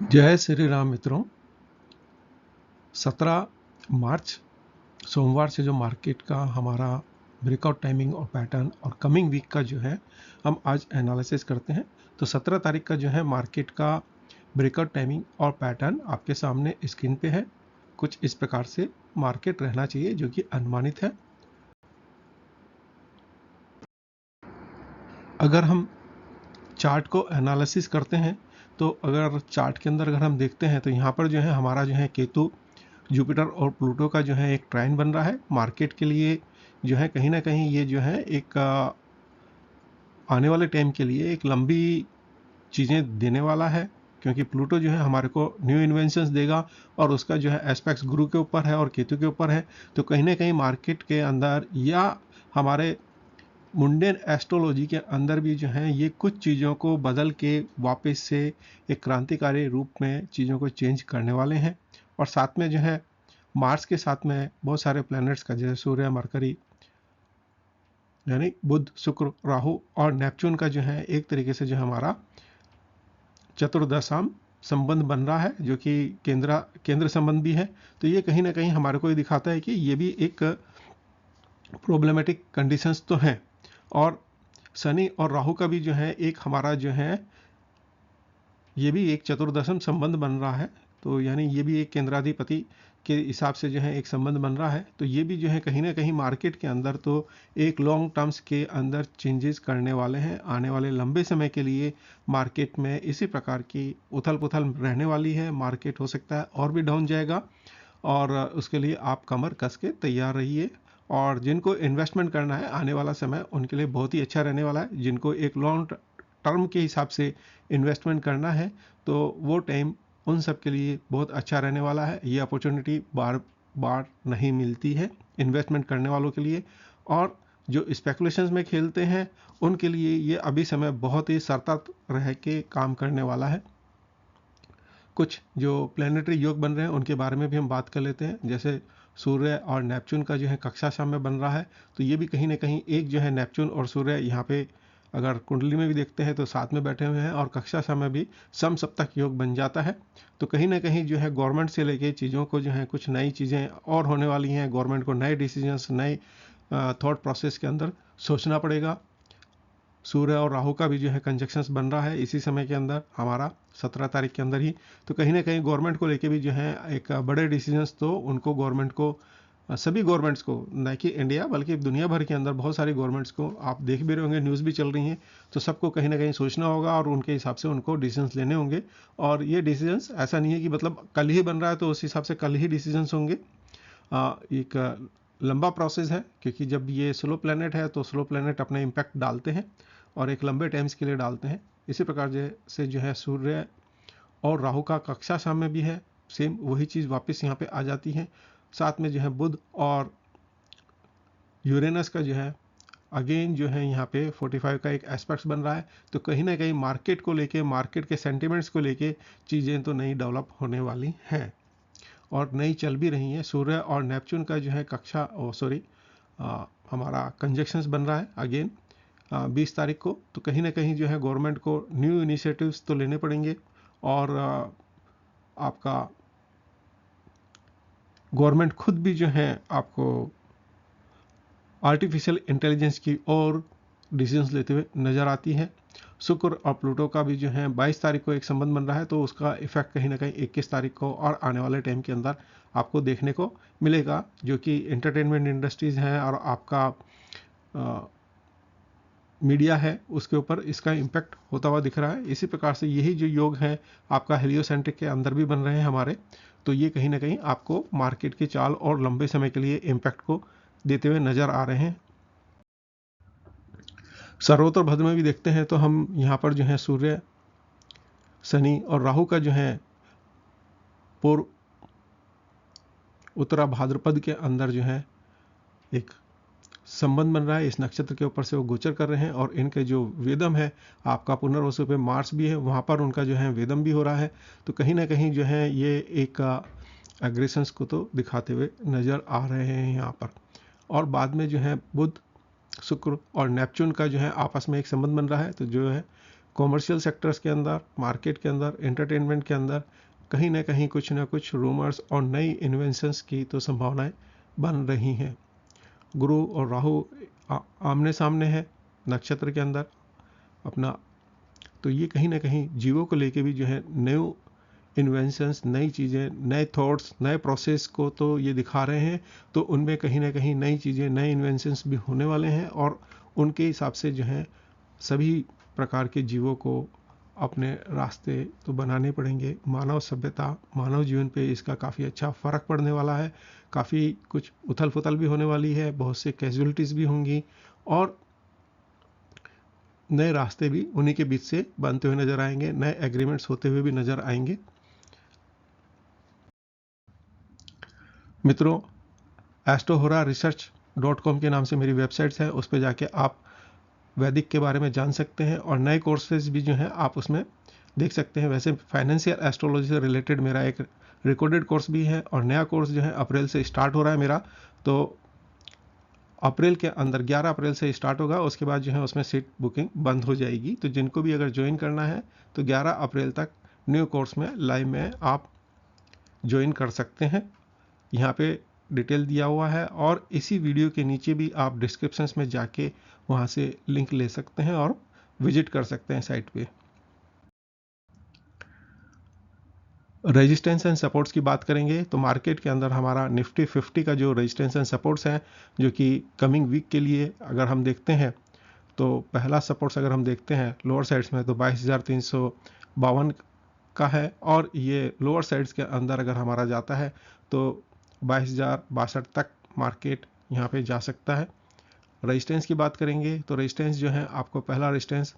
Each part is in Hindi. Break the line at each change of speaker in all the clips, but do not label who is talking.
जय श्री राम मित्रों। 17 मार्च सोमवार से जो मार्केट का हमारा ब्रेकआउट टाइमिंग और पैटर्न और कमिंग वीक का जो है हम आज एनालिसिस करते हैं। तो 17 तारीख का जो है मार्केट का ब्रेकआउट टाइमिंग और पैटर्न आपके सामने स्क्रीन पे है। कुछ इस प्रकार से मार्केट रहना चाहिए जो कि अनुमानित है। अगर हम चार्ट को एनालिसिस करते हैं तो अगर चार्ट के अंदर अगर हम देखते हैं तो यहाँ पर जो है हमारा जो है केतु, जुपिटर और प्लूटो का जो है एक ट्राइन बन रहा है। मार्केट के लिए जो है कहीं ना कहीं ये जो है एक आने वाले टाइम के लिए एक लंबी चीज़ें देने वाला है, क्योंकि प्लूटो जो है हमारे को न्यू इन्वेंशंस देगा और उसका जो है एस्पेक्ट्स गुरु के ऊपर है और केतु के ऊपर है। तो कहीं ना कहीं मार्केट के अंदर या हमारे मुंडेन एस्ट्रोलॉजी के अंदर भी जो है ये कुछ चीज़ों को बदल के वापस से एक क्रांतिकारी रूप में चीज़ों को चेंज करने वाले हैं। और साथ में जो है मार्स के साथ में बहुत सारे प्लैनेट्स का जैसे सूर्य, मरकरी यानी बुध, शुक्र, राहु और नेपच्यून का जो है एक तरीके से जो हमारा चतुर्दशाम संबंध बन रहा है, जो कि केंद्र संबंध भी है। तो ये कहीं ना कहीं हमारे को ये दिखाता है कि ये भी एक प्रॉब्लमेटिक कंडीशंस तो हैं। और शनि और राहु का भी जो है एक हमारा जो है ये भी एक चतुर्दशम संबंध बन रहा है। तो यानी ये भी एक केंद्राधिपति के हिसाब से जो है एक संबंध बन रहा है। तो ये भी जो है कहीं ना कहीं मार्केट के अंदर तो एक लॉन्ग टर्म्स के अंदर चेंजेस करने वाले हैं। आने वाले लंबे समय के लिए मार्केट में इसी प्रकार की उथल पुथल रहने वाली है। मार्केट हो सकता है और भी डाउन जाएगा और उसके लिए आप कमर कस के तैयार रहिए। और जिनको इन्वेस्टमेंट करना है आने वाला समय उनके लिए बहुत ही अच्छा रहने वाला है। जिनको एक लॉन्ग टर्म के हिसाब से इन्वेस्टमेंट करना है तो वो टाइम उन सब के लिए बहुत अच्छा रहने वाला है। ये अपॉर्चुनिटी बार बार नहीं मिलती है इन्वेस्टमेंट करने वालों के लिए। और जो स्पेकुलेशंस में खेलते हैं उनके लिए ये अभी समय बहुत ही सतर्क रह के काम करने वाला है। कुछ जो प्लानिटरी योग बन रहे हैं उनके बारे में भी हम बात कर लेते हैं। जैसे सूर्य और नेपच्यून का जो है कक्षाशाम में बन रहा है, तो ये भी कहीं ना कहीं एक जो है नेपच्यून और सूर्य यहाँ पे अगर कुंडली में भी देखते हैं तो साथ में बैठे हुए हैं और कक्षाशाम में भी सम सप्तक योग बन जाता है। तो कहीं ना कहीं जो है गवर्नमेंट से लेके चीज़ों को जो है कुछ नई चीज़ें और होने वाली हैं। गवर्नमेंट को नए डिसीजंस, नए थॉट प्रोसेस के अंदर सोचना पड़ेगा। सूर्य और राहु का भी जो है कंजक्शंस बन रहा है इसी समय के अंदर, हमारा 17 तारीख के अंदर ही। तो कहीं ना कहीं गवर्नमेंट को लेके भी जो है एक बड़े डिसीजंस तो उनको गवर्नमेंट को, सभी गवर्नमेंट्स को, न कि इंडिया बल्कि दुनिया भर के अंदर बहुत सारी गवर्नमेंट्स को, आप देख भी रहे होंगे, न्यूज़ भी चल रही हैं, तो सबको कहीं ना कहीं सोचना होगा और उनके हिसाब से उनको डिसीजंस लेने होंगे। और ये डिसीजंस ऐसा नहीं है कि मतलब कल ही बन रहा है तो उस हिसाब से कल ही डिसीजंस होंगे। एक लंबा प्रोसेस है, क्योंकि जब ये स्लो प्लैनेट है तो स्लो प्लैनेट अपने इम्पैक्ट डालते हैं और एक लंबे टाइम्स के लिए डालते हैं। इसी प्रकार से जो है सूर्य और राहु का कक्षा साम्य भी है, सेम वही चीज़ वापस यहाँ पे आ जाती है। साथ में जो है बुध और यूरेनस का जो है अगेन जो है यहाँ पे 45 का एक एस्पेक्ट्स बन रहा है। तो कहीं ना कहीं मार्केट को लेके, मार्केट के सेंटिमेंट्स को लेके चीज़ें तो नई डेवलप होने वाली हैं और नई चल भी रही हैं। सूर्य और नेपच्यून का जो है हमारा कंजक्शंस बन रहा है अगेन 20 तारीख को। तो कहीं ना कहीं जो है गवर्नमेंट को न्यू इनिशिएटिव्स तो लेने पड़ेंगे और आपका गवर्नमेंट खुद भी जो है आपको आर्टिफिशियल इंटेलिजेंस की और डिसीजंस लेते हुए नज़र आती है। शुक्र और प्लूटो का भी जो है 22 तारीख को एक संबंध बन रहा है, तो उसका इफेक्ट कहीं ना कहीं 21 तारीख को और आने वाले टाइम के अंदर आपको देखने को मिलेगा, जो कि इंटरटेनमेंट इंडस्ट्रीज़ हैं और आपका मीडिया है उसके ऊपर इसका इम्पैक्ट होता हुआ दिख रहा है। इसी प्रकार से यही जो योग है आपका हेलियोसेंट्रिक के अंदर भी बन रहे हैं हमारे, तो ये कहीं ना कहीं आपको मार्केट की चाल और लंबे समय के लिए इम्पैक्ट को देते हुए नज़र आ रहे हैं। सर्वोत्तर भद्र में भी देखते हैं तो हम यहाँ पर जो है सूर्य, शनि और राहु का जो है पूर्व उत्तरा भाद्रपद के अंदर जो है एक संबंध बन रहा है। इस नक्षत्र के ऊपर से वो गोचर कर रहे हैं और इनके जो वेदम है आपका पुनर्वसु पे मार्स भी है, वहाँ पर उनका जो है वेदम भी हो रहा है। तो कहीं ना कहीं जो है ये एक एग्रेशंस को तो दिखाते हुए नज़र आ रहे हैं यहाँ पर। और बाद में जो है बुध, शुक्र और नेपच्यून का जो है आपस में एक संबंध बन रहा है। तो जो है कॉमर्शियल सेक्टर्स के अंदर, मार्केट के अंदर, एंटरटेनमेंट के अंदर कहीं ना कहीं कुछ ना कुछ रूमर्स और नई इन्वेंशंस की तो संभावनाएं बन रही हैं। गुरु और राहु आमने सामने है नक्षत्र के अंदर अपना, तो ये कहीं ना कहीं जीवों को लेके भी जो है न्यू इन्वेंशंस, नई चीज़ें, नए थॉट्स, नए प्रोसेस को तो ये दिखा रहे हैं, तो उनमें कहीं ना कहीं नई चीज़ें, नए इन्वेंशंस भी होने वाले हैं और उनके हिसाब से जो है सभी प्रकार के जीवों को अपने रास्ते तो बनाने पड़ेंगे। मानव सभ्यता, मानव जीवन पे इसका काफ़ी अच्छा फ़र्क पड़ने वाला है, काफ़ी कुछ उथल पुथल भी होने वाली है, बहुत से कैजुअलिटीज़ भी होंगी और नए रास्ते भी उन्हीं के बीच से बनते हुए नजर आएंगे, नए एग्रीमेंट्स होते हुए भी नजर आएंगे। मित्रों, astrohoraresearch.com के नाम से मेरी वेबसाइट्स है, उस पर जाके आप वैदिक के बारे में जान सकते हैं और नए कोर्सेज भी जो हैं आप उसमें देख सकते हैं। वैसे फाइनेंशियल एस्ट्रोलॉजी से रिलेटेड मेरा एक रिकॉर्डेड कोर्स भी है और नया कोर्स जो है अप्रैल से स्टार्ट हो रहा है मेरा, तो अप्रैल के अंदर 11 अप्रैल से स्टार्ट होगा। उसके बाद जो है उसमें सीट बुकिंग बंद हो जाएगी, तो जिनको भी अगर ज्वाइन करना है तो 11 अप्रैल तक न्यू कोर्स में लाइव में आप ज्वाइन कर सकते हैं। यहाँ पे डिटेल दिया हुआ है और इसी वीडियो के नीचे भी आप डिस्क्रिप्शंस में जाके वहाँ से लिंक ले सकते हैं और विजिट कर सकते हैं साइट पे। रेजिस्टेंस एंड सपोर्ट्स की बात करेंगे तो मार्केट के अंदर हमारा निफ्टी 50 का जो रेजिस्टेंस एंड सपोर्ट्स हैं, जो कि कमिंग वीक के लिए अगर हम देखते हैं तो पहला सपोर्ट्स अगर हम देखते हैं लोअर साइड्स में तो 22,352 का है और ये लोअर साइड्स के अंदर अगर हमारा जाता है तो 22,062 तक मार्केट यहाँ पे जा सकता है। रेजिस्टेंस की बात करेंगे तो रेजिस्टेंस जो है आपको पहला रेजिस्टेंस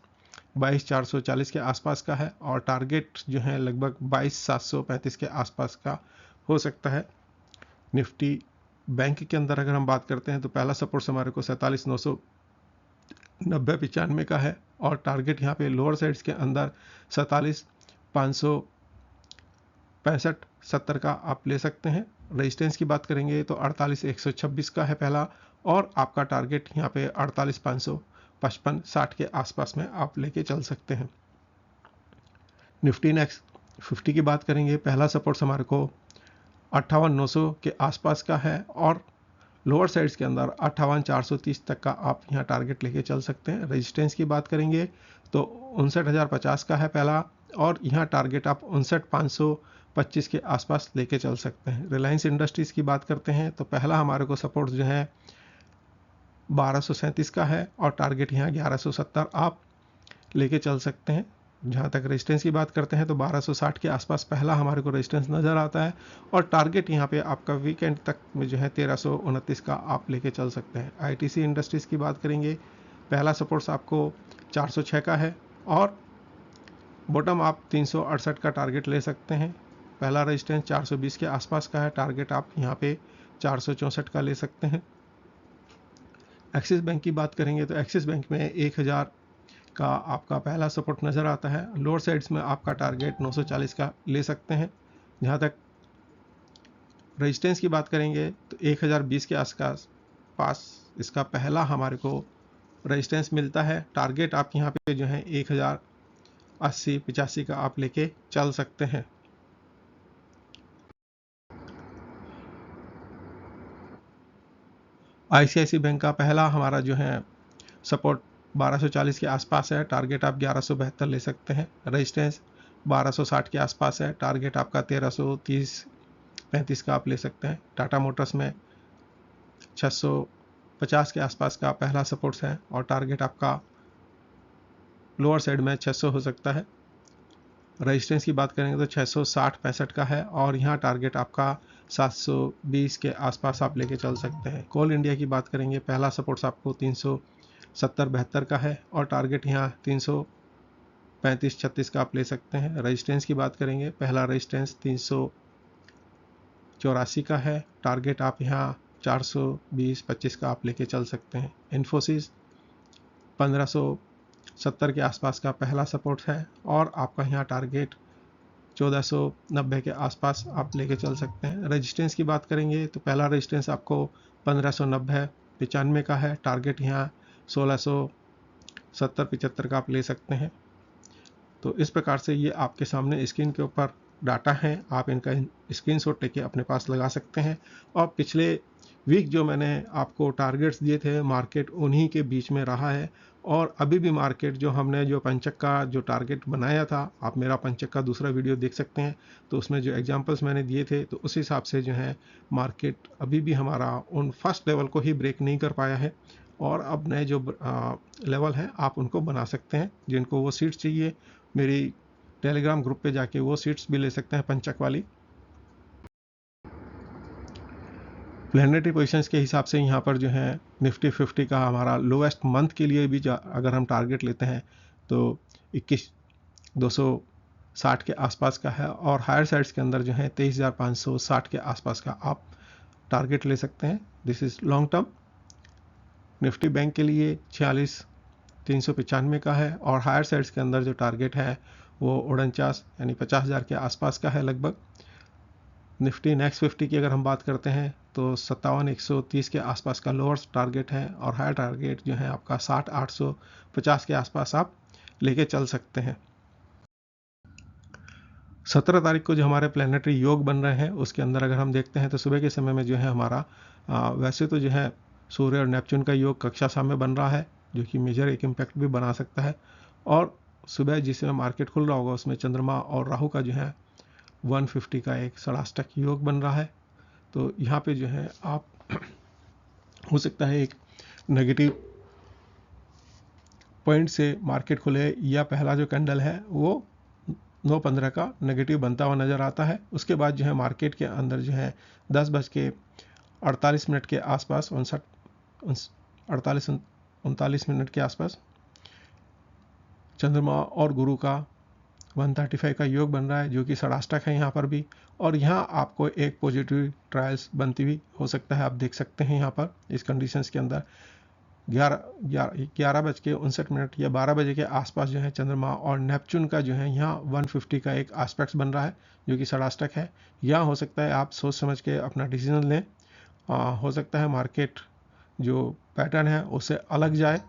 22,440 के आसपास का है और टारगेट जो है लगभग 22,735 के आसपास का हो सकता है। निफ्टी बैंक के अंदर अगर हम बात करते हैं तो पहला सपोर्ट हमारे को 47,990-95 का है और टारगेट यहाँ पे लोअर साइड्स के अंदर 47,565-70 का आप ले सकते हैं। रेजिस्टेंस की बात करेंगे तो 48,126 का है पहला और आपका टारगेट यहाँ पे 48,555-60 के आसपास में आप लेके चल सकते हैं। निफ्टी नेक्स्ट 50 की बात करेंगे, पहला सपोर्ट हमारे को 58,900 के आसपास का है और लोअर साइड्स के अंदर 58,430 तक का आप यहाँ टारगेट लेके चल सकते हैं। रेजिस्टेंस की बात करेंगे तो 59,050 का है पहला और यहाँ टारगेट आप 59,525 के आसपास लेके चल सकते हैं। रिलायंस इंडस्ट्रीज़ की बात करते हैं तो पहला हमारे को सपोर्ट जो है 1237 का है और टारगेट यहाँ 1170 आप लेके चल सकते हैं। जहाँ तक रेजिस्टेंस की बात करते हैं तो 1260 के आसपास पहला हमारे को रेजिस्टेंस नज़र आता है और टारगेट यहाँ पे आपका वीकेंड तक में जो है 1329 का आप लेके चल सकते हैं। आईटीसी इंडस्ट्रीज़ की बात करेंगे, पहला सपोर्ट्स आपको 406 का है और बॉटम आप 368 का टारगेट ले सकते हैं। पहला रेजिस्टेंस 420 के आसपास का है, टारगेट आप यहाँ पे 464 का ले सकते हैं। एक्सिस बैंक की बात करेंगे तो एक्सिस बैंक में 1000 का आपका पहला सपोर्ट नज़र आता है। लोअर साइड्स में आपका टारगेट 940 का ले सकते हैं। जहाँ तक रेजिस्टेंस की बात करेंगे तो 1020 के आसपास इसका पहला हमारे को रेजिस्टेंस मिलता है। टारगेट आप यहाँ पे जो है 1080-85 का आप लेके चल सकते हैं। आईसीआईसी बैंक का पहला हमारा जो है सपोर्ट 1240 के आसपास है, टारगेट आप 1172 ले सकते हैं। रेजिस्टेंस 1260 के आसपास है, टारगेट आपका 1330-35 का आप ले सकते हैं। टाटा मोटर्स में 650 के आसपास का पहला सपोर्ट है और टारगेट आपका लोअर साइड में 600 हो सकता है। रेजिस्टेंस की बात करेंगे तो 660-65 का है और यहाँ टारगेट आपका 720 के आसपास आप लेके चल सकते हैं। कोल इंडिया की बात करेंगे, पहला सपोर्ट्स आपको 370-72 का है और टारगेट यहाँ 335-36 का आप ले सकते हैं। रेजिस्टेंस की बात करेंगे, पहला रेजिस्टेंस 384 का है, टारगेट आप यहाँ 420-25 का आप लेके चल सकते हैं। इन्फोसिस 1570 के आसपास का पहला सपोर्ट है और आपका यहाँ टारगेट 1490 के आसपास आप लेके चल सकते हैं। रेजिस्टेंस की बात करेंगे तो पहला रेजिस्टेंस आपको 1590-95 का है, टारगेट यहाँ 1670-75 का आप ले सकते हैं। तो इस प्रकार से ये आपके सामने स्क्रीन के ऊपर डाटा है, आप इनका स्क्रीनशॉट लेके अपने पास लगा सकते हैं। और पिछले वीक जो मैंने आपको टारगेट्स दिए थे, मार्केट उन्हीं के बीच में रहा है। और अभी भी मार्केट जो हमने जो पंचक का जो टारगेट बनाया था, आप मेरा पंचक का दूसरा वीडियो देख सकते हैं, तो उसमें जो एग्जांपल्स मैंने दिए थे, तो उस हिसाब से जो है मार्केट अभी भी हमारा उन फर्स्ट लेवल को ही ब्रेक नहीं कर पाया है। और अब नए जो लेवल हैं आप उनको बना सकते हैं। जिनको वो सीट्स चाहिए, मेरी टेलीग्राम ग्रुप पे जाके वो सीट्स भी ले सकते हैं पंचक वाली। प्लैनेटरी पोजीशंस के हिसाब से यहाँ पर जो है निफ्टी 50 का हमारा लोएस्ट मंथ के लिए भी अगर हम टारगेट लेते हैं तो 21,260 के आसपास का है, और हायर साइड्स के अंदर जो है 23,560 के आसपास का आप टारगेट ले सकते हैं। This is long term. Nifty bank के लिए 46,395 का है, और हायर साइड्स के अंदर जो टारगेट है वो 49 यानी 50,000 के आसपास का है लगभग। निफ्टी नेक्स्ट 50 की अगर हम बात करते हैं तो 57,130 के आसपास का लोअर टारगेट है, और हायर टारगेट जो है आपका 60,850 के आसपास आप लेके चल सकते हैं। 17 तारीख को जो हमारे प्लैनेटरी योग बन रहे हैं उसके अंदर अगर हम देखते हैं तो सुबह के समय में जो है हमारा वैसे तो जो है सूर्य और नेपच्यून का योग कक्षा सामने बन रहा है, जो कि मेजर एक इम्पैक्ट भी बना सकता है। और सुबह जिस समय मार्केट खुल रहा होगा उसमें चंद्रमा और राहु का जो है 150 का एक षडाष्टक योग बन रहा है। तो यहाँ पे जो है आप हो सकता है एक नेगेटिव पॉइंट से मार्केट खुले, या पहला जो कैंडल है वो 9:15 का नेगेटिव बनता हुआ नज़र आता है। उसके बाद जो है मार्केट के अंदर जो है 10:48 के आसपास 39 मिनट के आसपास चंद्रमा और गुरु का 135 का योग बन रहा है, जो कि षडाष्टक है यहाँ पर भी। और यहाँ आपको एक पॉजिटिव ट्रायल्स बनती हुई हो सकता है, आप देख सकते हैं यहाँ पर इस कंडीशंस के अंदर 11:59 या 12 बजे के आसपास जो है चंद्रमा और नेपच्यून का जो है यहाँ 150 का एक एस्पेक्ट बन रहा है, जो कि षडाष्टक है। यहाँ हो सकता है आप सोच समझ के अपना डिसीजन लें। हो सकता है मार्केट जो पैटर्न है उससे अलग जाए,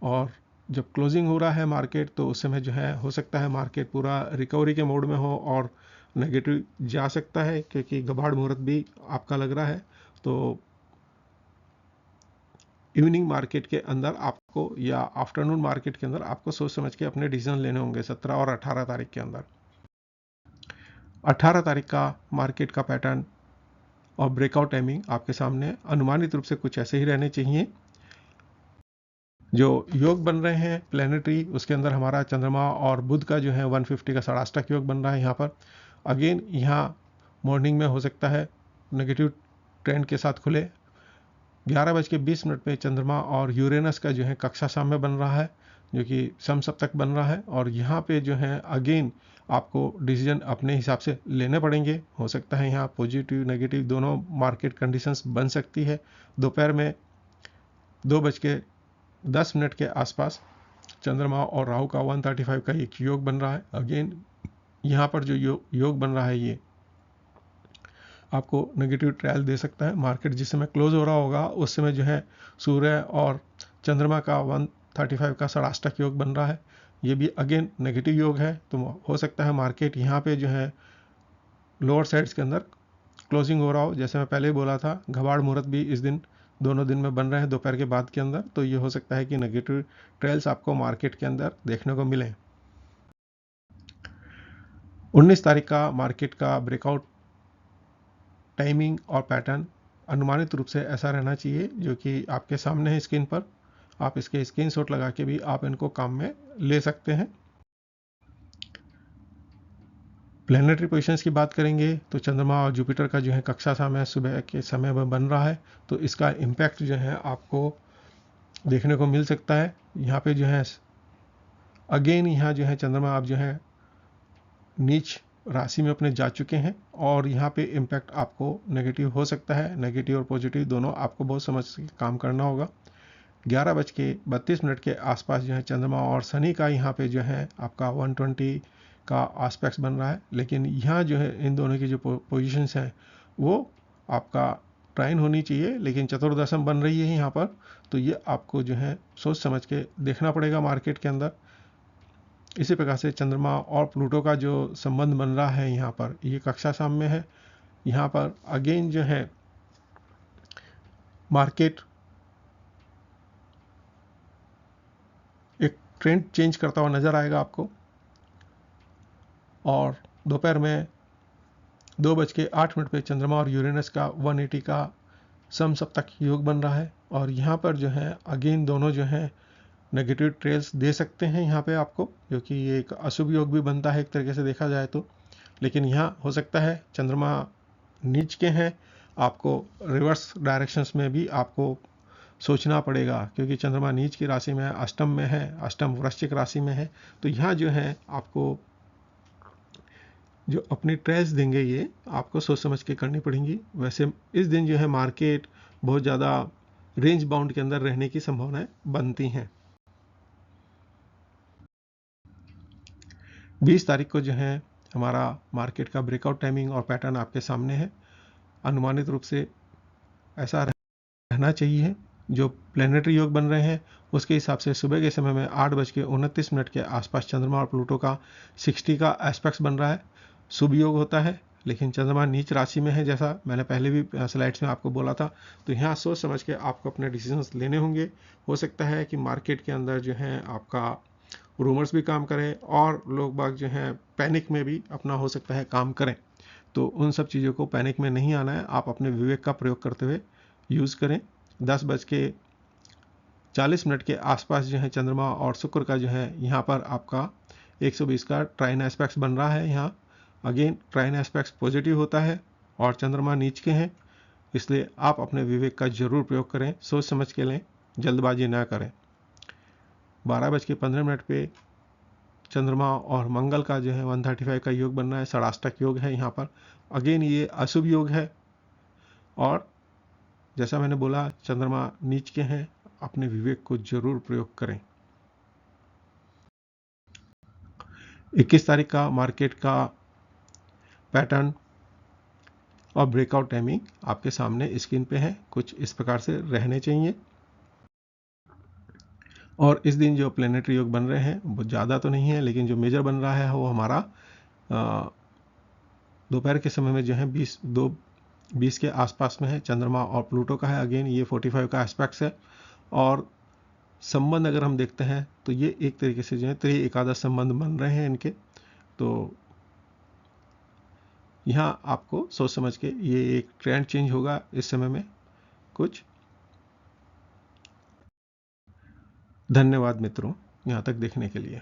और जब क्लोजिंग हो रहा है मार्केट तो उस समय जो है हो सकता है मार्केट पूरा रिकवरी के मोड में हो और नेगेटिव जा सकता है, क्योंकि गबाड़ मुहूर्त भी आपका लग रहा है। तो इवनिंग मार्केट के अंदर आपको या आफ्टरनून मार्केट के अंदर आपको सोच समझ के अपने डिसीजन लेने होंगे 17 और 18 तारीख के अंदर। 18 तारीख का मार्केट का पैटर्न और ब्रेकआउट टाइमिंग आपके सामने अनुमानित रूप से कुछ ऐसे ही रहने चाहिए। जो योग बन रहे हैं प्लैनेटरी, उसके अंदर हमारा चंद्रमा और बुध का जो है 150 का षडाष्टक योग बन रहा है यहाँ पर। अगेन यहाँ मॉर्निंग में हो सकता है नेगेटिव ट्रेंड के साथ खुले। 11:20 पे चंद्रमा और यूरेनस का जो है कक्षा साम्य बन रहा है, जो कि समसप्तक बन रहा है। और यहाँ पे जो है अगेन आपको डिसीजन अपने हिसाब से लेने पड़ेंगे। हो सकता है यहाँ पॉजिटिव नेगेटिव दोनों मार्केट कंडीशंस बन सकती है। दोपहर में 2:10 के आसपास चंद्रमा और राहु का 135 का एक योग बन रहा है। अगेन यहाँ पर जो योग बन रहा है ये आपको नेगेटिव ट्रायल दे सकता है। मार्केट जिस समय क्लोज हो रहा होगा उस समय जो है सूर्य और चंद्रमा का 135 का षडाष्टक योग बन रहा है, ये भी अगेन नेगेटिव योग है। तो हो सकता है मार्केट यहाँ पे जो है लोअर साइड्स के अंदर क्लोजिंग हो रहा हो। जैसे मैं पहले ही बोला था, घबाड़ मुहूर्त भी इस दिन दोनों दिन में बन रहे हैं दोपहर के बाद के अंदर। तो ये हो सकता है कि नेगेटिव ट्रेल्स आपको मार्केट के अंदर देखने को मिले। 19 तारीख का मार्केट का ब्रेकआउट टाइमिंग और पैटर्न अनुमानित रूप से ऐसा रहना चाहिए, जो कि आपके सामने है स्क्रीन पर। आप इसके स्क्रीनशॉट लगा के भी आप इनको काम में ले सकते हैं। प्लैनेटरी पोजीशंस की बात करेंगे तो चंद्रमा और जुपिटर का जो है कक्षा सामय सुबह के समय में बन रहा है, तो इसका इम्पैक्ट जो है आपको देखने को मिल सकता है। यहाँ पे जो है अगेन यहाँ जो है चंद्रमा आप जो है नीच राशि में अपने जा चुके हैं, और यहाँ पे इम्पैक्ट आपको नेगेटिव हो सकता है। नेगेटिव और पॉजिटिव दोनों आपको बहुत समझ के काम करना होगा। 11:32 के आसपास जो है चंद्रमा और शनि का यहाँ पे जो है आपका 120 का आस्पेक्ट बन रहा है, लेकिन यहाँ जो है इन दोनों की जो पोजीशंस हैं वो आपका ट्राइन होनी चाहिए, लेकिन चतुर्दशम बन रही है यहाँ पर। तो ये आपको जो है सोच समझ के देखना पड़ेगा मार्केट के अंदर। इसी प्रकार से चंद्रमा और प्लूटो का जो संबंध बन रहा है यहाँ पर, ये कक्षा साम्य है। यहाँ पर अगेन जो है मार्केट एक ट्रेंड चेंज करता हुआ नजर आएगा आपको। और दोपहर में 2:08 पे चंद्रमा और यूरेनस का 180 का समसप्तक योग बन रहा है। और यहाँ पर जो है अगेन दोनों जो है नेगेटिव ट्रेल्स दे सकते हैं यहाँ पे आपको, क्योंकि ये एक अशुभ योग भी बनता है एक तरीके से देखा जाए तो। लेकिन यहाँ हो सकता है चंद्रमा नीच के हैं, आपको रिवर्स डायरेक्शंस में भी आपको सोचना पड़ेगा, क्योंकि चंद्रमा नीच की राशि में अष्टम में है, अष्टम वृश्चिक राशि में है। तो यहाँ जो है आपको जो अपनी ट्रेल्स देंगे ये आपको सोच समझ के करनी पड़ेंगी। वैसे इस दिन जो है मार्केट बहुत ज़्यादा रेंज बाउंड के अंदर रहने की संभावनाएं बनती हैं। 20 तारीख को जो है हमारा मार्केट का ब्रेकआउट टाइमिंग और पैटर्न आपके सामने है। अनुमानित रूप से ऐसा रहना चाहिए। जो प्लेनेटरी योग बन रहे हैं उसके हिसाब से सुबह के समय में 8:29 के आसपास चंद्रमा और प्लूटो का 60 का एस्पेक्ट बन रहा है, शुभ योग होता है। लेकिन चंद्रमा नीच राशि में है, जैसा मैंने पहले भी स्लाइड्स में आपको बोला था। तो यहाँ सोच समझ के आपको अपने डिसीजंस लेने होंगे। हो सकता है कि मार्केट के अंदर जो है आपका रूमर्स भी काम करें और लोग बाग जो हैं पैनिक में भी अपना हो सकता है काम करें। तो उन सब चीज़ों को पैनिक में नहीं आना है, आप अपने विवेक का प्रयोग करते हुए यूज़ करें। 10:40 के आसपास जो है चंद्रमा और शुक्र का जो है यहाँ पर आपका 120 का ट्राइन एस्पेक्ट बन रहा है। यहाँ अगेन ट्राइन एस्पेक्ट पॉजिटिव होता है और चंद्रमा नीच के हैं, इसलिए आप अपने विवेक का जरूर प्रयोग करें, सोच समझ के लें, जल्दबाजी ना करें। 12:15 पे चंद्रमा और मंगल का जो है 135 का योग बनना है, षडाष्टक योग है यहाँ पर। अगेन ये अशुभ योग है और जैसा मैंने बोला चंद्रमा नीच के हैं, अपने विवेक को जरूर प्रयोग करें। 21 तारीख का मार्केट का पैटर्न और ब्रेकआउट टाइमिंग आपके सामने स्क्रीन पे है, कुछ इस प्रकार से रहने चाहिए। और इस दिन जो प्लेनेटरी योग बन रहे हैं वो ज़्यादा तो नहीं है, लेकिन जो मेजर बन रहा है वो हमारा दोपहर के समय में जो है 20 के आसपास में है, चंद्रमा और प्लूटो का है। अगेन ये 45 का एस्पेक्ट है। और संबंध अगर हम देखते हैं तो ये एक तरीके से जो है त्रि एकादश संबंध बन रहे हैं इनके। तो यहाँ आपको सोच समझ के ये एक ट्रेंड चेंज होगा इस समय में कुछ। धन्यवाद मित्रों, यहाँ तक देखने के लिए।